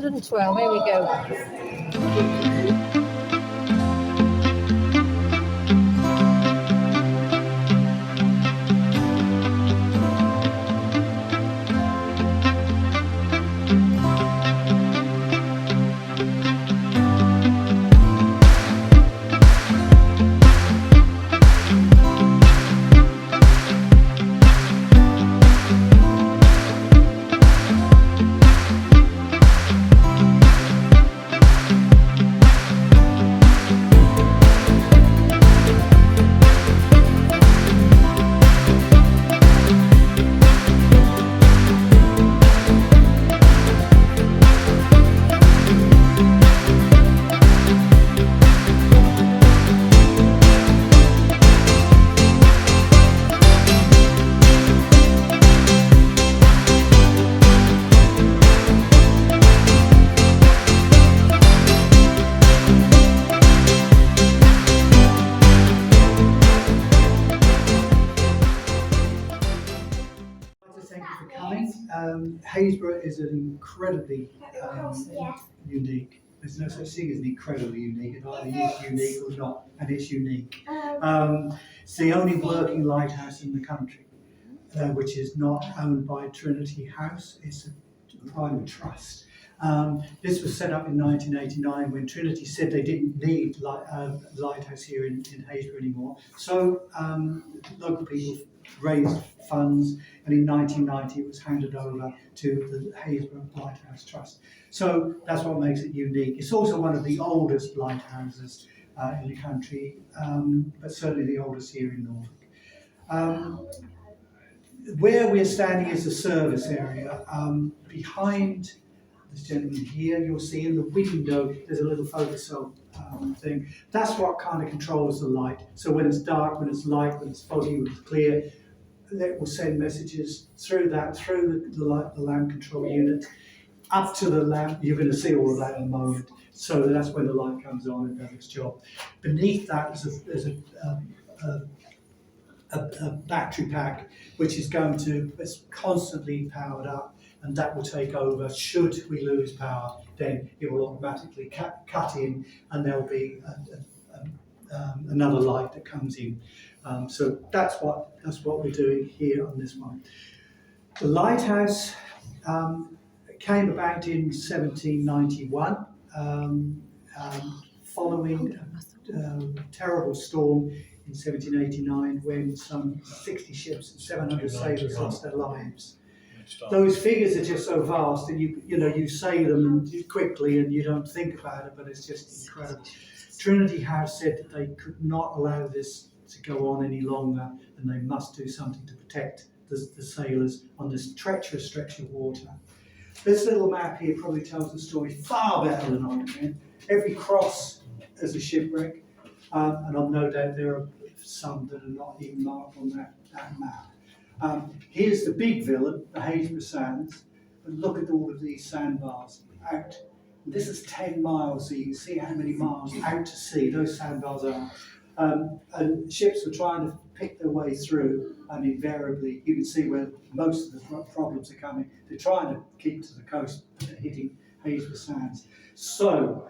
112, here we go. Thank you for coming. Happisburgh is an incredibly unique. There's no such thing as an incredibly unique. It either is unique or not, and it's unique. It's the only working lighthouse in the country, which is not owned by Trinity House. It's a private trust. This was set up in 1989 when Trinity said they didn't need lighthouse here in Happisburgh anymore. So local people raised funds, and in 1990 it was handed over to the Happisburgh Lighthouse Trust. So that's what makes it unique. It's also one of the oldest lighthouses in the country, but certainly the oldest here in Norfolk. Where we're standing is the service area. Behind this gentleman here, you'll see in the window there's a little photocell thing. That's what kind of controls the light. So when it's dark, when it's light, when it's foggy, when it's clear, it will send messages through the lamp control unit up to the lamp. You're going to see all of that in a moment. So that's when the light comes on and does its job. Beneath that is a battery pack which is it's constantly powered up, and that will take over. Should we lose power, then it will automatically cut in, and there'll be another light that comes in. So that's what we're doing here on this one. The lighthouse came about in 1791, following a terrible storm in 1789 when some 60 ships and 700 sailors lost their lives. Those figures are just so vast that you say them quickly and you don't think about it, but it's just incredible. Trinity House said that they could not allow this to go on any longer, and they must do something to protect the sailors on this treacherous stretch of water. This little map here probably tells the story far better than I can. Every cross is a shipwreck, and I've no doubt there are some that are not even marked on that map. Here's the big villain, the Happisburgh Sands, and look at all of these sandbars out. This is 10 miles, so you can see how many miles out to sea those sandbars are. And ships were trying to pick their way through, and invariably you can see where most of the problems are coming. They're trying to keep to the coast, but they're hitting Happisburgh Sands. So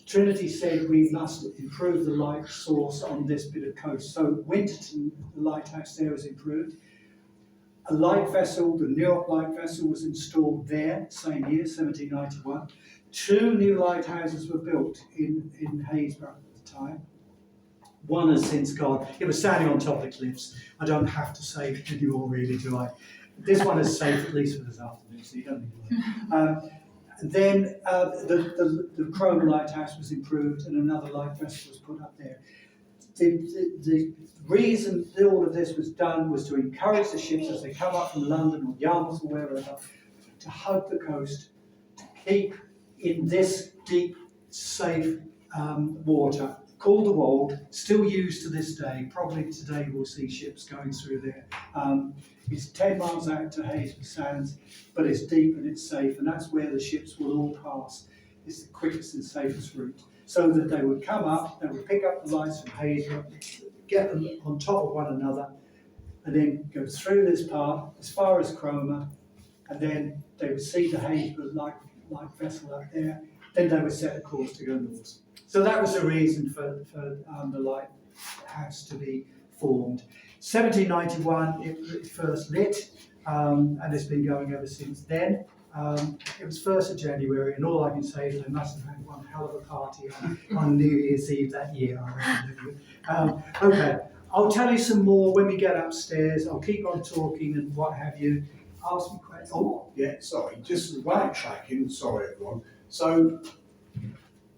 Trinity said we must improve the light source on this bit of coast. So Winterton, the lighthouse there, was improved. A light vessel, the New York light vessel, was installed there, same year, 1791. 2 new lighthouses were built in Happisburgh at the time. One has since gone. It was standing on top of the cliffs. I don't have to say it anymore, really, do I? This one is safe, at least for this afternoon, so you don't need to worry. Then the Cromer Lighthouse was improved, and another light vessel was put up there. The reason all of this was done was to encourage the ships as they come up from London or Yarmouth or wherever to hug the coast, to keep in this deep, safe water called the Wold, still used to this day. Probably today we'll see ships going through there. It's 10 miles out to Happisburgh Sands, but it's deep and it's safe, and that's where the ships will all pass. It's the quickest and safest route. So that they would come up, they would pick up the lights from Happisburgh, get them on top of one another, and then go through this part as far as Cromer, and then they would see the Happisburgh light vessel up there, then they would set a course to go north. So that was the reason for the lighthouse to be formed. 1791 it first lit, and it's been going ever since then. It was 1st of January, and all I can say is they must have had one hell of a party on New Year's Eve that year, I reckon. Okay, I'll tell you some more when we get upstairs. I'll keep on talking and what have you. Ask me questions. Oh, yeah, sorry, just backtracking, sorry everyone. So,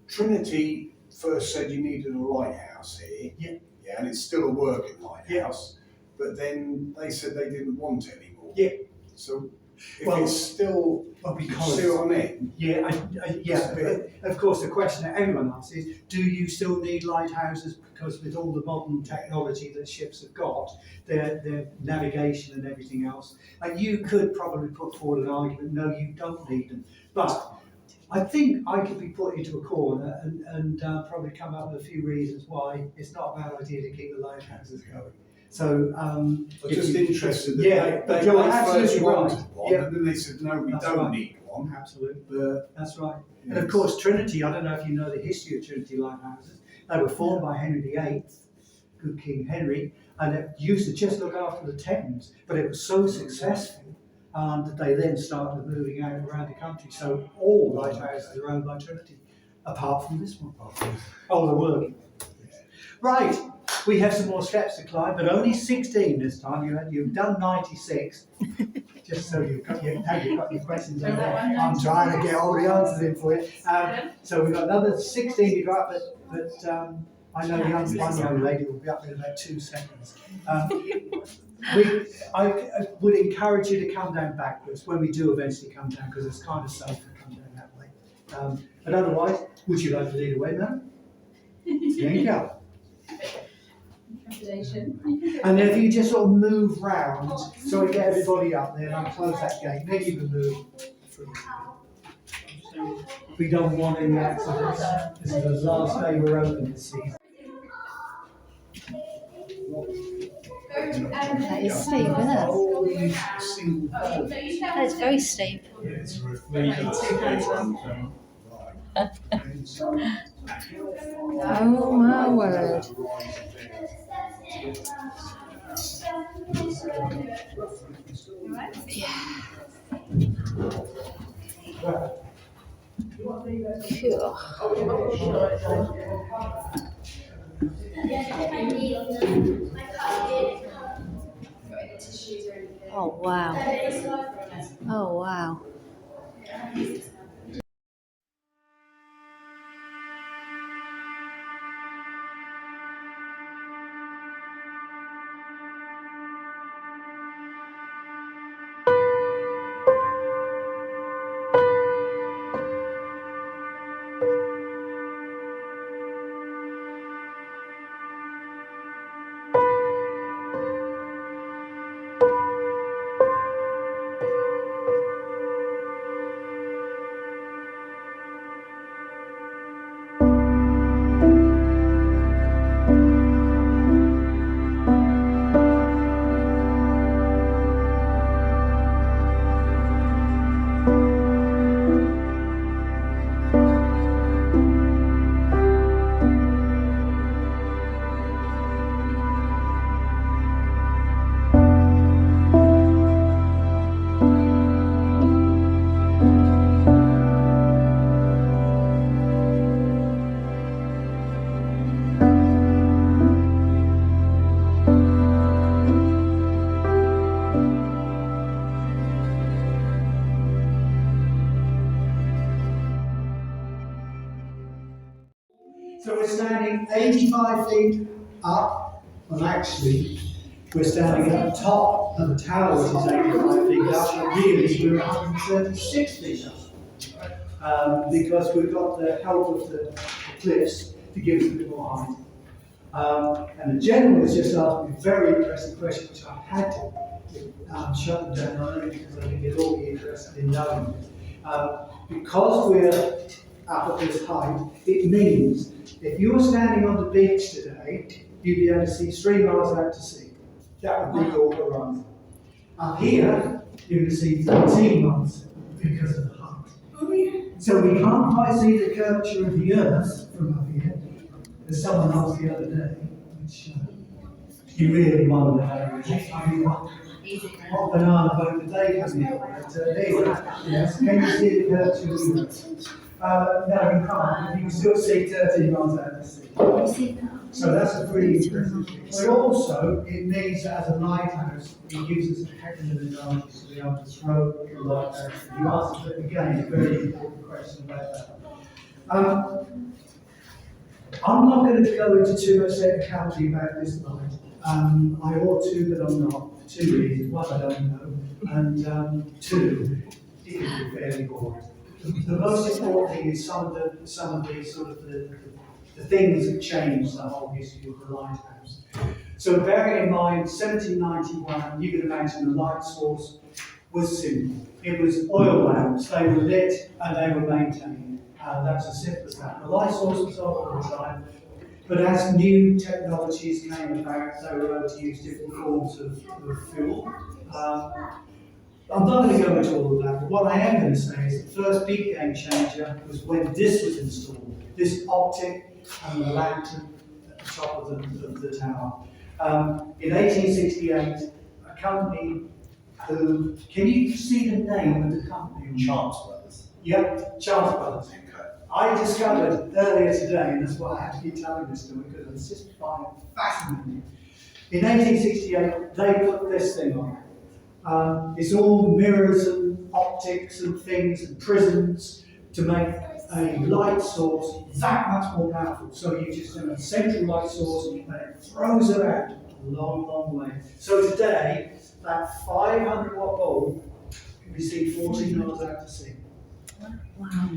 Trinity first said you needed a lighthouse here. Yeah. Yeah, and it's still a working lighthouse. Yeah. But then they said they didn't want it anymore. Yeah. So, if it's still, because, see what I mean? Yeah, of course the question that everyone asks is, do you still need lighthouses? Because with all the modern technology that ships have got, their navigation and everything else, and you could probably put forward an argument, no, you don't need them. But I think I could be put into a corner and probably come up with a few reasons why it's not a bad idea to keep the lighthouses going. So, I'm just interested that but they you're first absolutely wanted right. one, Yeah. and then they said, no, we don't need one. Absolutely. But, that's right. Yes. And of course, Trinity, I don't know if you know the history of Trinity lighthouses. They were formed by Henry VIII, good King Henry, and it used to just look after the Thames, but it was so successful that they then started moving out around the country. So all lighthouses are owned by Trinity, apart from this one. Oh, they're working. Right. We have some more steps to climb, but only 16 this time. You've done 96. Just so you've got your questions in there. I'm trying to get all the answers in for you. So we've got another 16 to go up, but I know one young lady will be up in about 2 seconds. I would encourage you to come down backwards when we do eventually come down, because it's kind of safe to come down that way. But otherwise, would you like to lead away, ma'am? There you go. And then if you just sort of move round, so we get everybody up there, and I'll close that gate, then you can move through. We don't want any accidents. This is the last day we're open this season. That is steep, isn't it? That is very steep. Oh my word. Yeah. Phew. Oh wow. Oh wow. So we're standing 85 feet up, well actually, we're standing at the top of the tower, which is 85 feet up, but really we're 136 feet up. Because we've got the help of the cliffs to give us a bit more height. And the gentleman has just asked me a very interesting question, which I had to shut them down on because I think they'll all be interested in knowing this. Because we're up at this height, it means if you were standing on the beach today, you'd be able to see 3 miles out to sea. That would be your horizon. Up here, you're going to see 13 months because of the height. So we can't quite see the curvature of the Earth from up here. As someone asked the other day, which you really wonder how it is. I mean, what banana boat did they come in? But there you go. Yes, can you see the curvature of the Earth? No, you can't. You can still see 13 miles out to sea. So that's a pretty impressive thing. But also, it means that as a lighthouse, it gives us a heck of an advantage to be able to throw the lighthouse. You asked, again, a very important question about that. I'm not going to go into too much technicality about this light. I ought to, but I'm not. For two reasons. One, I don't know. And two, it can be fairly boring. The most important thing is some of the sort of the things that changed the whole history of the lighthouse. So bearing in mind 1791, you can imagine the light source was simple. It was oil lamps, they were lit and they were maintained. That's as simple as that. The light source was off all the time, but as new technologies came about, they were able to use different forms of fuel. I'm not going to go into all of that, but what I am going to say is the first big game changer was when this was installed, this optic and the lantern at the top of the tower. In 1868, a company who, can you see the name of the company? Chance Brothers. Yep, Chance Brothers. I discovered earlier today, and that's why I have to keep telling this story, because it's just fascinating. In 1868, they put this thing on. It's all mirrors and optics and things and prisms to make a light source that much more powerful. So you just have a central light source and it throws it out a long, long way. So today, that 500 watt bulb can be seen 14 miles out to sea. Wow.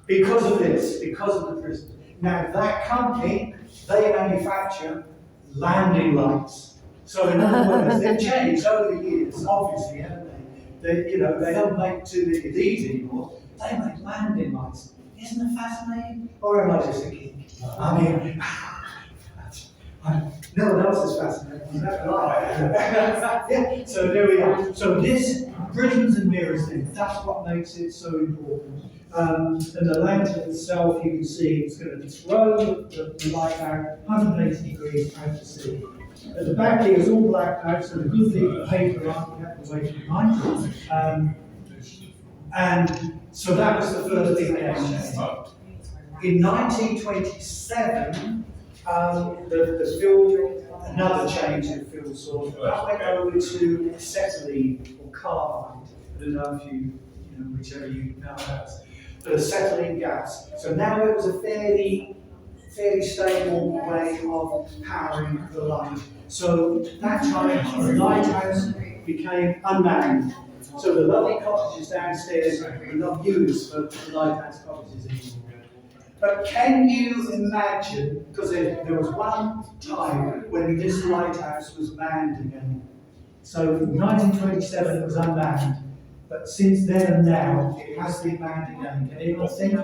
Because of this, because of the prism. Now that company, they manufacture landing lights. So in other words, they've changed over the years, obviously, haven't they? They don't make too many of these anymore. They make landing lights. Isn't it fascinating? Or am I just a geek? I mean, no one else is fascinating. Is that right? Yeah, so there we are. So this prisms and mirrors thing, that's what makes it so important. And the lantern itself, you can see, it's going to throw the light out 180 degrees out to sea. At the back here is all blacked out, so the good thing with paper on, you have to wait behind. And so that was the first big game change. In 1927, the fuel, another change in fuel source, that went over to acetylene or carbide. I don't know if you know, whichever you know about. But acetylene gas. So now it was a fairly stable way of powering the light. So that time, the lighthouse became unmanned. So the lovely cottages downstairs were not used for lighthouse cottages anymore. But can you imagine, because there was one time when this lighthouse was manned again. So in 1927 it was unmanned. But since then and now, it has been manned again. Can anyone think?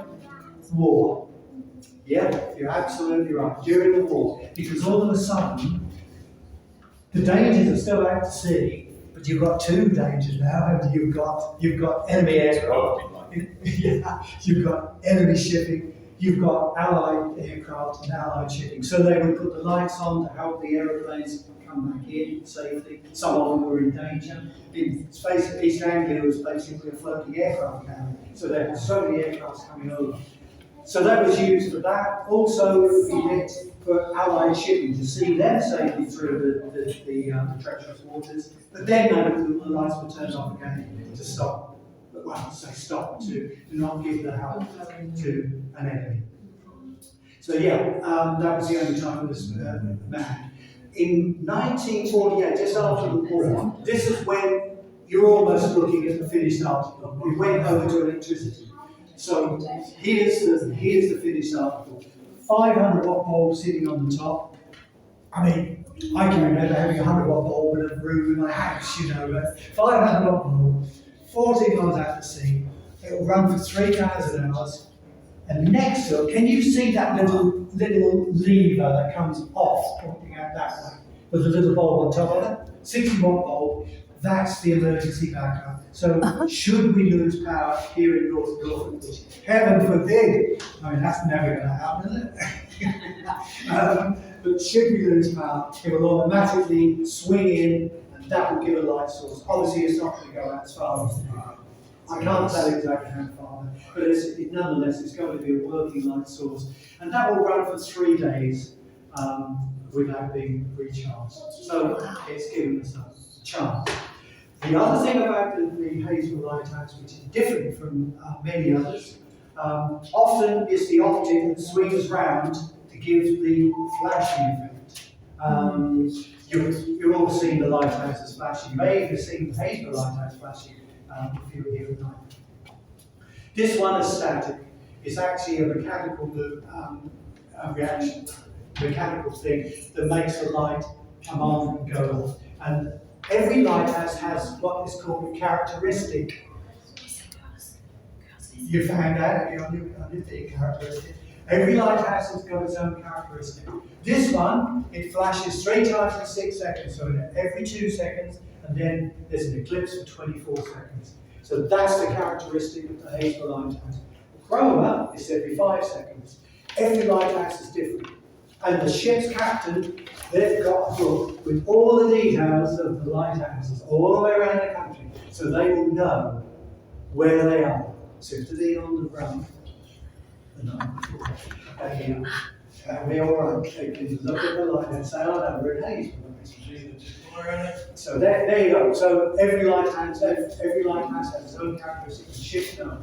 War. Yeah, you're absolutely right. During the war. Because all of a sudden, the dangers are still out to sea, but you've got two dangers now. You've got enemy aircraft. Yeah, you've got enemy shipping. You've got Allied aircraft and Allied shipping. So they would put the lights on to help the aeroplanes come back in safely. Some of them were in danger. In space, East Anglia was basically a floating aircraft carrier. So there were so many aircrafts coming over. So that was used for that. Also, it would be lit for Allied shipping to see them safely through the treacherous waters. But then the lights were turned off again to stop. Well, say stop, to not give the help to an enemy. So yeah, that was the only time it was manned. In 1948, just after the war, this is when you're almost looking at the finished article. It went over to electricity. So here's the finished article. 500 watt bulb sitting on the top. I mean, I can remember having a 100 watt bulb in a room in my house, you know, but 500 watt bulb, 14 miles out to sea. It will run for 3,000 hours. And next to it, can you see that little lever that comes off, pointing out that way, with a little bulb on top of it? 60 watt bulb, That's the emergency backup. So should we lose power here in North Norfolk, which heaven forbid, I mean that's never going to happen, is it? But should we lose power, it will automatically swing in and that will give a light source. Obviously it's not going to go as far as I can't tell exactly how far, but nonetheless it's going to be a working light source. And that will run for 3 days without being recharged. So it's given us a chance. The other thing about the Happisburgh Lighthouse, which is different from many others, often is the optic that swings round to give the flashing effect. You've all seen the lighthouses flashing. You may have seen the Happisburgh Lighthouse flashing if you were here at night. This one is static. It's actually a mechanical reaction, mechanical thing that makes the light come on and go off. And every lighthouse has what is called a characteristic. You found out, I did the characteristic. Every lighthouse has got its own characteristic. This one, it flashes 3 times in 6 seconds, so every 2 seconds, and then there's an eclipse for 24 seconds. So that's the characteristic of the Happisburgh Lighthouse. Chroma is every 5 seconds. Every lighthouse is different. And the ship's captain, they've got a book with all the details of the lighthouses all the way around the country, so they will know where they are. So if they're on the run, we're all right. They can look at the light and say, oh no, we're in Happisburgh. So there you go. So every lighthouse has its own characteristics and ships know.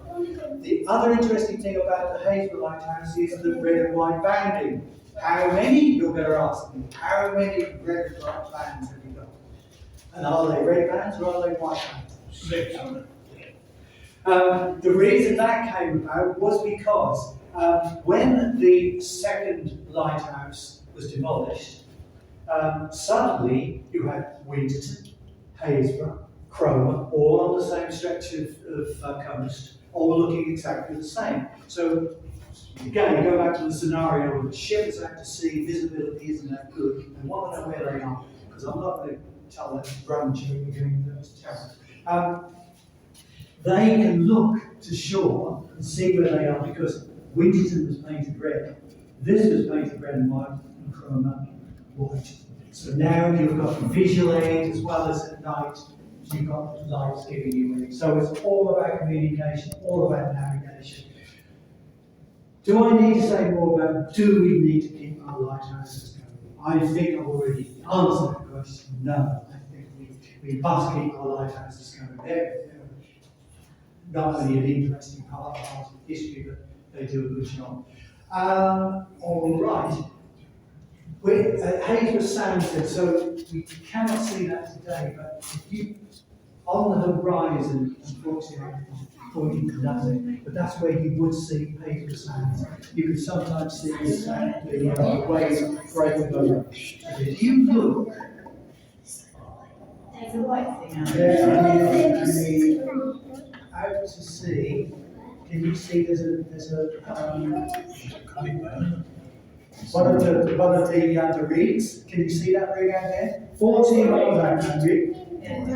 The other interesting thing about the Happisburgh Lighthouse is the red and white banding. How many? You're going to ask me. How many red and white bands have you got? And are they red bands or are they white bands? The reason that came about was because when the second lighthouse was demolished, suddenly you had Winterton, Happisburgh, Cromer, all on the same stretch of coast, all looking exactly the same. So again, you go back to the scenario where the ship is out to sea, visibility isn't that good, and want to know where they are, because I'm not going to tell that brown joke again, that's terrible. They can look to shore and see where they are, because Winterton was painted red, this was painted red and white, and Cromer white. So now you've got visual aid as well as at night, you've got lights giving you aid. So it's all about communication, all about navigation. Do I need to say more about, do we need to keep our lighthouses going? I think I've already answered the question, no. I think we must keep our lighthouses going. They're not only an interesting part of our history, but they do a good job. All right. Happisburgh Sound said, so we cannot see that today, but if you, on the horizon, unfortunately, I'm pointing to nothing, but that's where you would see Happisburgh Sound. You can sometimes see the waves breaking over. If you look, There's a white thing out there, out to sea, can you see there's one of the rigs? Can you see that rig out there? 14 miles out that rig. No,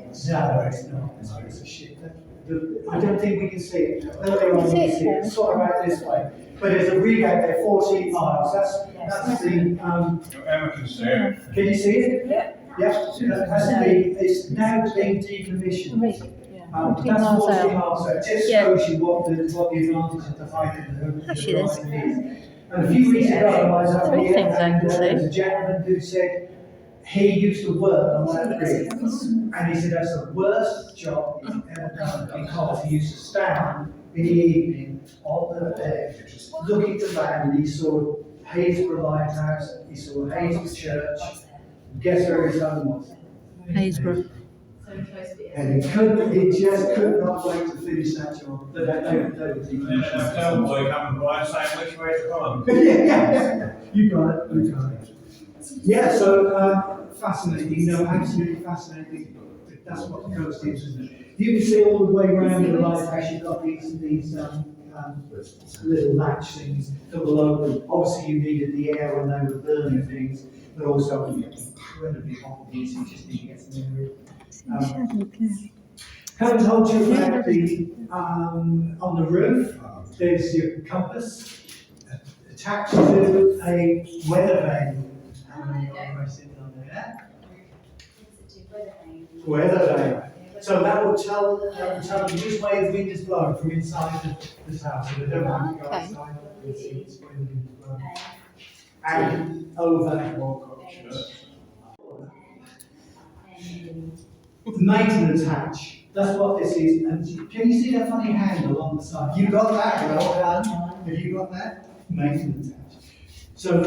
it's not. It's a ship. I don't think we can see it. Earlier on, we can see it. It's sort of out this way. But there's a rig out there, 14 miles. That's the. Emma can see it. Can you see it? Yeah. It's now being decommissioned. That's 40 miles, so it just shows you what the advantage of the height of the horizon is. And a few weeks ago, I was up here, and there was a gentleman who said he used to work on that rig, and he said that's the worst job he's ever done, because he used to stand in the evening on the deck, looking to land, and he saw Happisburgh Lighthouse, he saw Happisburgh Church. Guess where his home was? Happisburgh. And he just could not wait to finish that job. But that Tell boy coming by saying which way to come. Yeah, you got it. Yeah, so fascinating, absolutely fascinating. That's what the coast is, isn't it? You can see all the way around the lighthouse, you've got these little latch things that will open. Obviously, you needed the air when they were burning things, but also when it's incredibly hot in here, so you just need to get some air in. Haven't told you about the on the roof. There's your compass attached to a weather vane. Sitting on there. Weather vane. So that will tell you which way the wind is blowing from inside this house. So they don't have to go outside and see which way the wind is blowing. And over maintenance hatch. That's what this is. And can you see that funny handle on the side? You got that? Well done. Have you got that? Maintenance hatch. So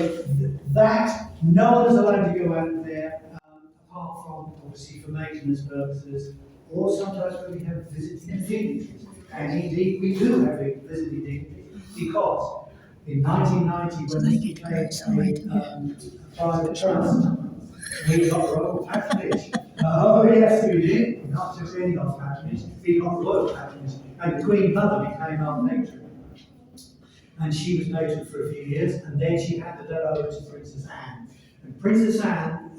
that no one is allowed to go out there apart from obviously for maintenance purposes, or sometimes when we have visiting dignitaries. And indeed we do have a visiting dignity because in 1990 when we became a private trust, we got royal patronage. Oh yes, we did. Not just any old patronage, we got royal patronage. And the Queen Mother became our patron. And she was noted for a few years, and then she handed that over to Princess Anne. And Princess Anne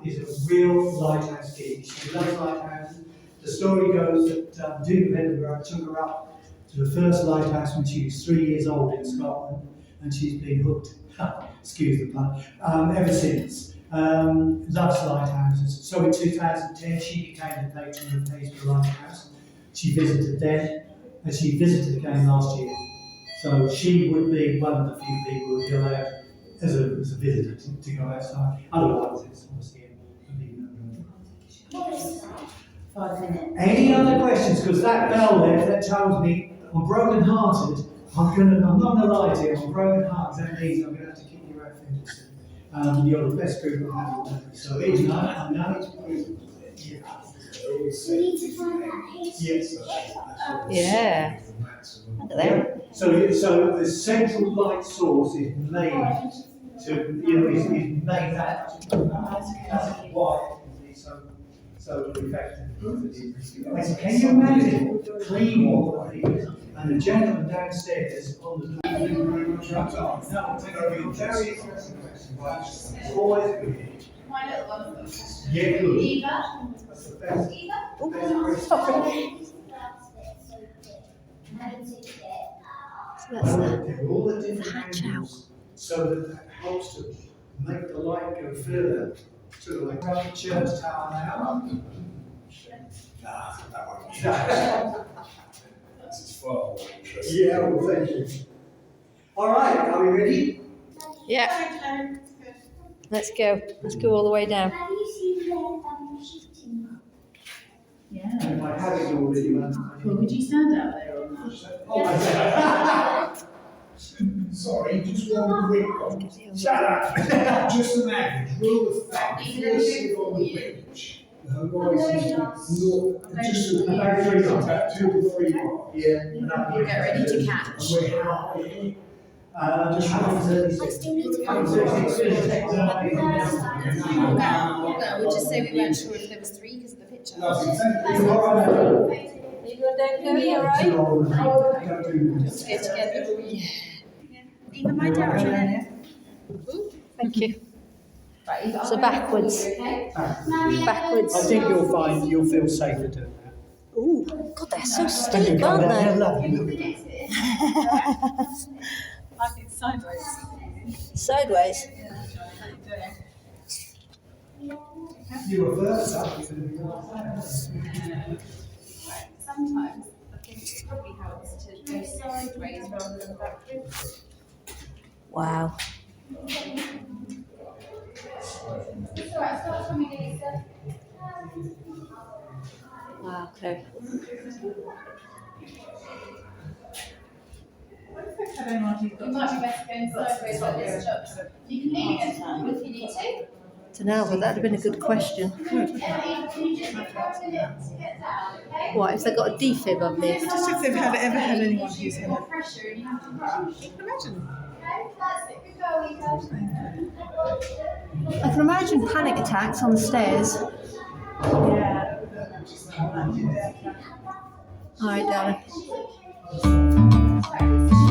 is a real lighthouse geek. She loves lighthouses. The story goes that Duke of Edinburgh took her up to the first lighthouse when she was 3 years old in Scotland, and she's been hooked, excuse the pun, ever since. Loves lighthouses. So in 2010 she became the patron of Happisburgh Lighthouse. She visited then, and she visited again last year. So she would be one of the few people who would be allowed as a visitor to go outside. Otherwise it's obviously a big no-no. 5 minutes. Any other questions? Because that bell there, that tells me I'm broken-hearted. I'm not gonna lie to you, I'm broken-hearted. That means I'm gonna have to kick you out of the you're the best group I've had all day. So it's not, I know it's We need to find that yes. Yeah. Look at that. So the central light source is made to, is made that. That's why it is so effective. And can you imagine clean all of these and the gentleman downstairs on the door? Thank you very much. No, very interesting question. Always good. My little one. Yeah, good. Eva. That's the best. All the different angles, so that helps to make the light go further. Sort of like around the church tower now. Nah, that won't be. Yeah, That's far more interesting. well, thank you. All right, are we ready? Yeah. Let's go. Let's go all the way down. Have you seen the shooting? Yeah. And I have it already. Well, would you stand out there or not? Oh, my God. Sorry, just one quick one. Shut up! Just an average rule of thumb. If you're sitting on the bench, her voice is not just About 3 knots. about 2 to 3 miles. Yeah. And up here. Get ready to catch. And we're happy. Just I 36. still need to I'm find 36. No, we'll just say we weren't sure if there was 3 because of the picture. Lovely, thank you. All right. You go down, go, you alright? Don't do Let's get together. Yeah. Eva, my direction. Thank you. Right, Eva, So backwards. Okay. Backwards. I think you'll feel safer doing that. Ooh, God, they're so When you steep, come aren't down, they're they? lovely, look at them. I think sideways. Sideways. You were first up, you're going to be right. Sometimes I think it probably helps to go sideways rather than backwards. Wow. It's alright, start coming in, Lisa. Wow, okay. You might be best going sideways like this, Chuck. You can lean against the wall if you need to. Dunno, but that'd have been a good question. Can you just have 5 minutes to get down, okay? What, if they got a defib up there? Just if they've ever had anyone who's in More it. pressure and you have to rush. Imagine. Okay, that's it. Good girl, Eva. I can imagine panic attacks on the stairs. Yeah. Alright, darling. Practice.